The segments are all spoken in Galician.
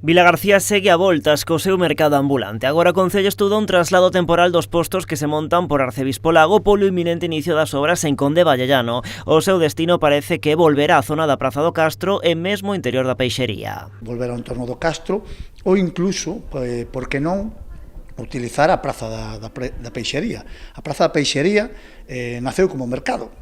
Vilagarcía segue a voltas co seu mercado ambulante. Agora o Concello estuda un traslado temporal dos postos que se montan por Arcebispo Lago polo inminente inicio das obras en Conde Vallellano. O seu destino parece que volverá á zona da Praza do Castro e mesmo interior da Peixería. Volver ao entorno do Castro ou incluso, por que non, utilizar a Praza da Peixería. A Praza da Peixería naceu como mercado.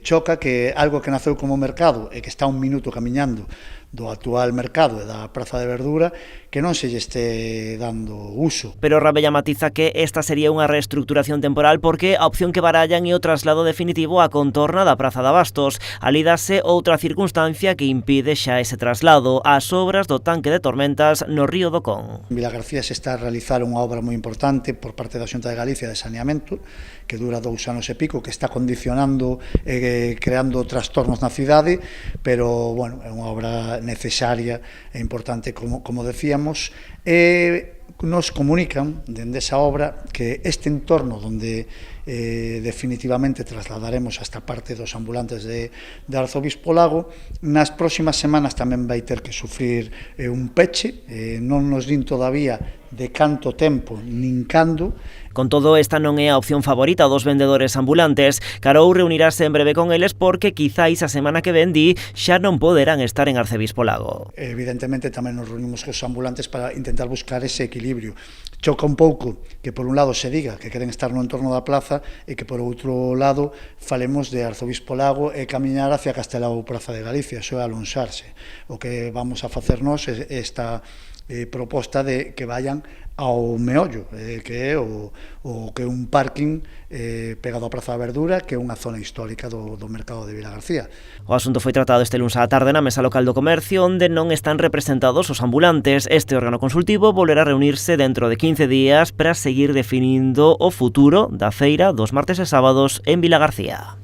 Choca que algo que naceu como mercado e que está un minuto camiñando do actual mercado e da Praza de Verdura que non se lle este dando uso. Pero Rabella matiza que esta sería unha reestructuración temporal porque a opción que barallan é o traslado definitivo á contorna da Praza de Abastos. Ali dase outra circunstancia que impide xa ese traslado, as obras do tanque de tormentas no río do Con. En Vilagarcía se está a realizar unha obra moi importante por parte da Xunta de Galicia de saneamento que dura 2 anos e pico, que está condicionando e creando trastornos na cidade, pero bueno, é unha obra necesaria e importante, como decíamos, e nos comunican dende esa obra que este entorno onde definitivamente trasladaremos a esta parte dos ambulantes de Arzobispo Lago, nas próximas semanas tamén vai ter que sufrir un peche, non nos din todavía de canto tempo nin cando. Con todo, esta non é a opción favorita dos vendedores ambulantes. Carou reunirase en breve con eles porque quizáis a semana que vendí xa non poderán estar en Arcebispo Lago. Evidentemente tamén nos reunimos cos ambulantes para intentar buscar ese equilibrio. Choca un pouco que por un lado se diga que queren estar no entorno da plaza e que por outro lado falemos de Arzobispo Lago e camiñar hacia Castelao ou Praza de Galicia, iso é alonsarse. O que vamos a facernos é esta proposta de que vayan ao meollo, que é o que é un parking pegado á Praza da Verdura, que é unha zona histórica do mercado de Vilagarcía. O asunto foi tratado este luns á tarde na Mesa Local do Comercio, onde non están representados os ambulantes. Este órgano consultivo volverá a reunirse dentro de 15 días para seguir definindo o futuro da feira dos martes e sábados en Vilagarcía.